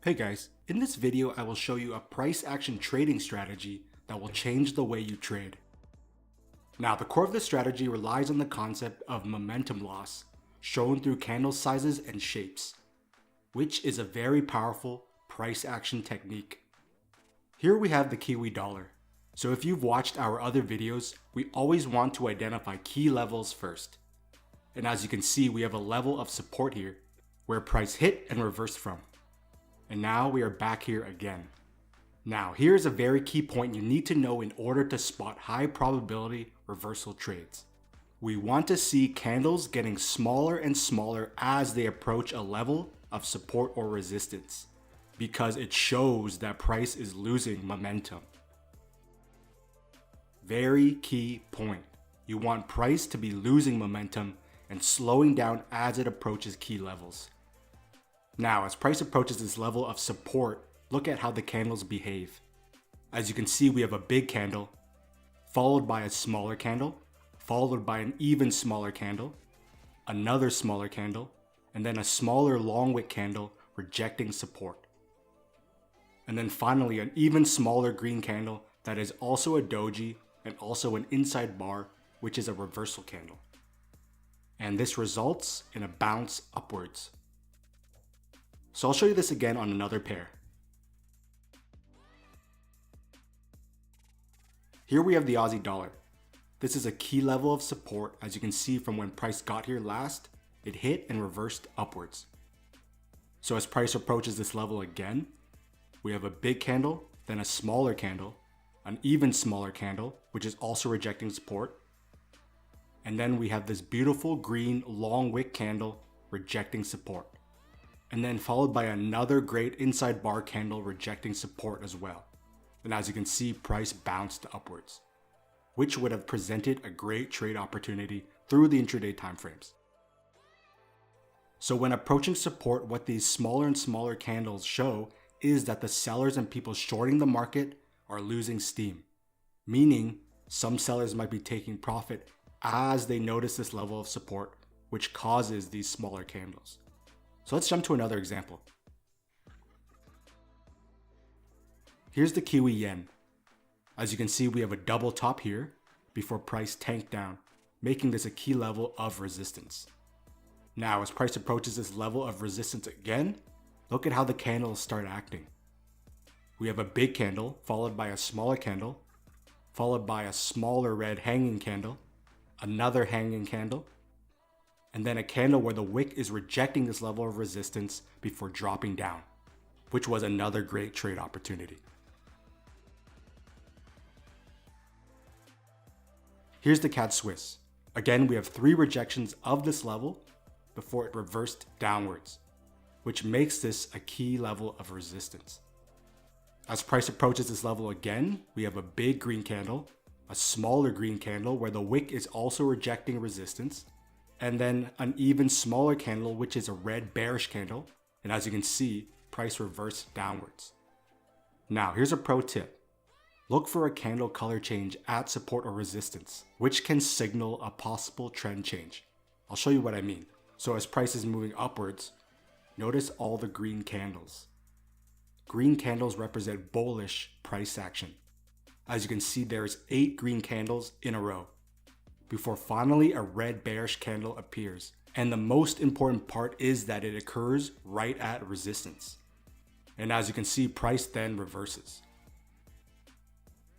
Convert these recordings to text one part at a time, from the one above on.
Hey guys, in this video I will show you a price action trading strategy that will change the way you trade. Now the core of this strategy relies on the concept of momentum loss, shown through candle sizes and shapes, which is a very powerful price action technique. Here we have the Kiwi dollar. So if you've watched our other videos, we always want to identify key levels first. And as you can see, we have a level of support here, where price hit and reversed from. And now we are back here again. Now here's a very key point you need to know in order to spot high probability reversal trades. We want to see candles getting smaller and smaller as they approach a level of support or resistance, because it shows that price is losing momentum. Very key point. You want price to be losing momentum and slowing down as it approaches key levels. Now, as price approaches this level of support, look at how the candles behave. As you can see, we have a big candle, followed by a smaller candle, followed by an even smaller candle, another smaller candle, and then a smaller long wick candle rejecting support. And then finally, an even smaller green candle that is also a doji and also an inside bar, which is a reversal candle. And this results in a bounce upwards. So I'll show you this again on another pair. Here we have the Aussie dollar. This is a key level of support. As you can see from when price got here last, it hit and reversed upwards. So as price approaches this level again, we have a big candle, then a smaller candle, an even smaller candle, which is also rejecting support. And then we have this beautiful green long wick candle rejecting support. And then followed by another great inside bar candle rejecting support as well. And as you can see, price bounced upwards, which would have presented a great trade opportunity through the intraday timeframes. So when approaching support, what these smaller and smaller candles show is that the sellers and people shorting the market are losing steam, meaning some sellers might be taking profit as they notice this level of support, which causes these smaller candles. So let's jump to another example. Here's the Kiwi yen. As you can see, we have a double top here before price tanked down, making this a key level of resistance. Now, as price approaches this level of resistance again, look at how the candles start acting. We have a big candle followed by a smaller candle, followed by a smaller red hanging candle, another hanging candle, and then a candle where the wick is rejecting this level of resistance before dropping down, which was another great trade opportunity. Here's the CAD Swiss. Again, we have 3 rejections of this level before it reversed downwards, which makes this a key level of resistance. As price approaches this level again, we have a big green candle, a smaller green candle where the wick is also rejecting resistance, and then an even smaller candle, which is a red bearish candle. And as you can see, price reversed downwards. Now, here's a pro tip. Look for a candle color change at support or resistance, which can signal a possible trend change. I'll show you what I mean. So as price is moving upwards, notice all the green candles. Green candles represent bullish price action. As you can see, there's 8 green candles in a row, before finally a red bearish candle appears. And the most important part is that it occurs right at resistance. And as you can see, price then reverses.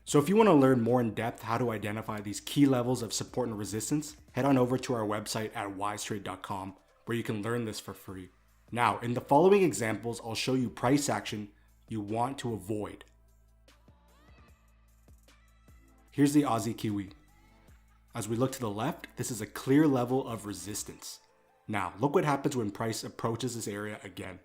So if you want to learn more in depth how to identify these key levels of support and resistance, head on over to our website at wisetrade.com where you can learn this for free. Now, in the following examples, I'll show you price action you want to avoid. Here's the Aussie Kiwi. As we look to the left, this is a clear level of resistance. Now, look what happens when price approaches this area again.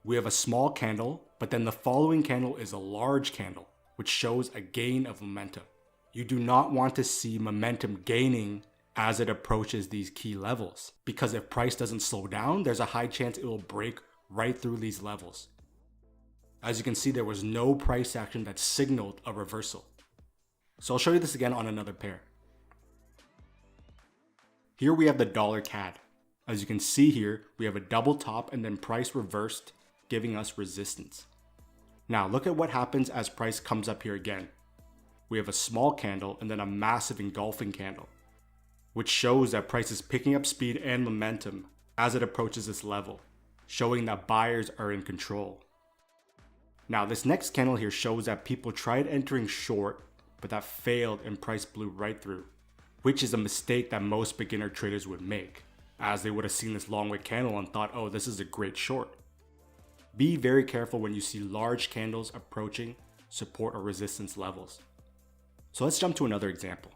We have a small candle, but then the following candle is a large candle, which shows a gain of momentum. You do not want to see momentum gaining as it approaches these key levels, because if price doesn't slow down, there's a high chance it will break right through these levels. As you can see, there was no price action that signaled a reversal. So I'll show you this again on another pair. Here we have the dollar CAD. As you can see here, we have a double top and then price reversed giving us resistance. Now look at what happens as price comes up here again. We have a small candle and then a massive engulfing candle, which shows that price is picking up speed and momentum as it approaches this level, showing that buyers are in control. Now this next candle here shows that people tried entering short, but that failed and price blew right through, which is a mistake that most beginner traders would make, as they would have seen this long wick candle and thought, oh, this is a great short. Be very careful when you see large candles approaching support or resistance levels. So let's jump to another example.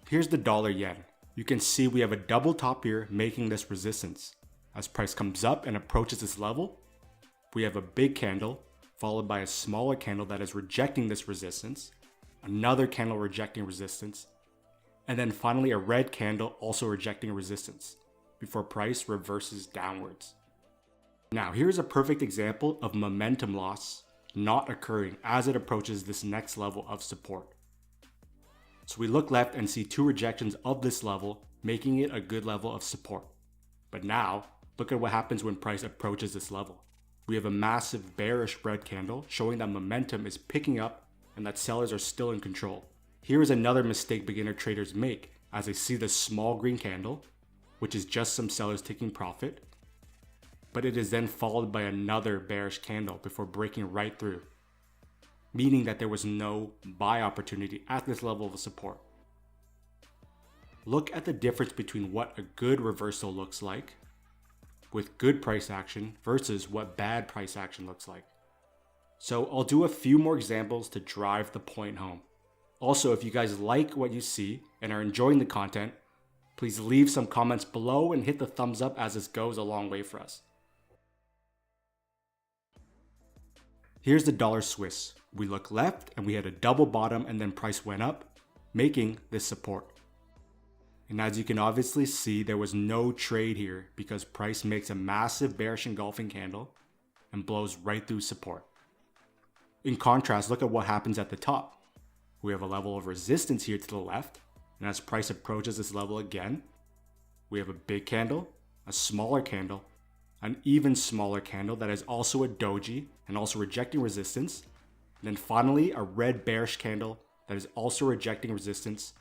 Here's the dollar yen. You can see we have a double top here making this resistance. As price comes up and approaches this level, we have a big candle followed by a smaller candle that is rejecting this resistance, another candle rejecting resistance, and then finally a red candle also rejecting resistance before price reverses downwards. Now here's a perfect example of momentum loss not occurring as it approaches this next level of support. So we look left and see two rejections of this level, making it a good level of support. But now, look at what happens when price approaches this level. We have a massive bearish red candle showing that momentum is picking up and that sellers are still in control. Here is another mistake beginner traders make as they see the small green candle, which is just some sellers taking profit, but it is then followed by another bearish candle before breaking right through, meaning that there was no buy opportunity at this level of support. Look at the difference between what a good reversal looks like with good price action versus what bad price action looks like. So I'll do a few more examples to drive the point home. Also, if you guys like what you see and are enjoying the content, please leave some comments below and hit the thumbs up as this goes a long way for us. Here's the dollar Swiss. We look left and we had a double bottom and then price went up, making this support. And as you can obviously see, there was no trade here because price makes a massive bearish engulfing candle and blows right through support. In contrast, look at what happens at the top. We have a level of resistance here to the left, and as price approaches this level again, we have a big candle, a smaller candle, an even smaller candle that is also a doji and also rejecting resistance, and then finally a red bearish candle that is also rejecting resistance,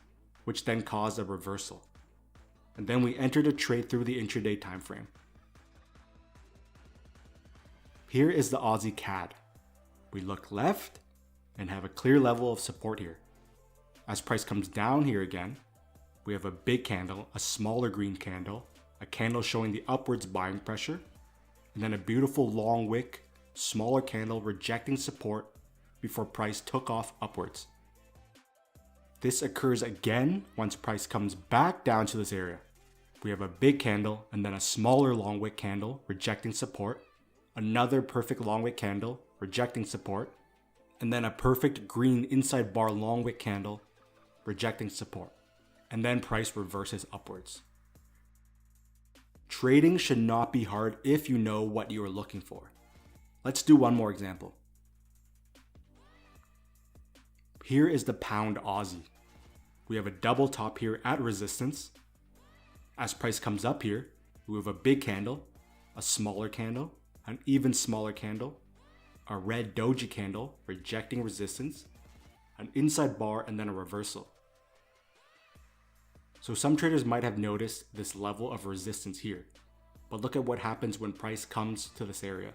which then caused a reversal. And then we entered a trade through the intraday time frame. Here is the Aussie CAD. We look left and have a clear level of support here. As price comes down here again, we have a big candle, a smaller green candle, a candle showing the upwards buying pressure, and then a beautiful long wick, smaller candle rejecting support before price took off upwards. This occurs again once price comes back down to this area. We have a big candle and then a smaller long wick candle rejecting support, another perfect long wick candle rejecting support, and then a perfect green inside bar long wick candle rejecting support. And then price reverses upwards. Trading should not be hard if you know what you are looking for. Let's do one more example. Here is the pound Aussie. We have a double top here at resistance. As price comes up here, we have a big candle, a smaller candle, an even smaller candle, a red doji candle rejecting resistance, an inside bar, and then a reversal. So some traders might have noticed this level of resistance here, but look at what happens when price comes to this area.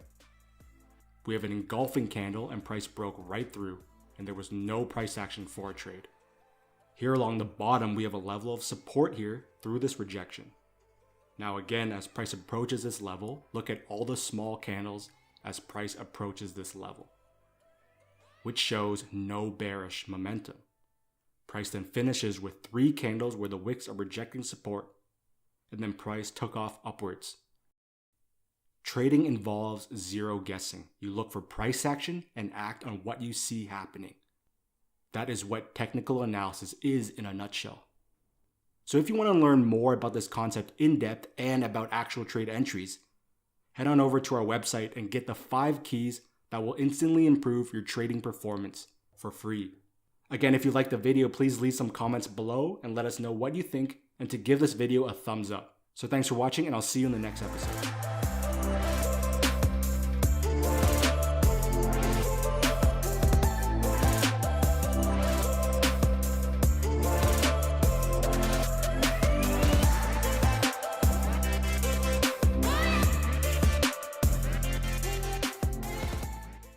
We have an engulfing candle and price broke right through, and there was no price action for a trade. Here along the bottom, we have a level of support here through this rejection. Now again, as price approaches this level, look at all the small candles as price approaches this level, which shows no bearish momentum. Price then finishes with 3 candles where the wicks are rejecting support, and then price took off upwards. Trading involves zero guessing. You look for price action and act on what you see happening. That is what technical analysis is in a nutshell. So if you want to learn more about this concept in depth and about actual trade entries, head on over to our website and get the 5 keys that will instantly improve your trading performance for free. Again, if you liked the video, please leave some comments below and let us know what you think, and to give this video a thumbs up. So thanks for watching, and I'll see you in the next episode.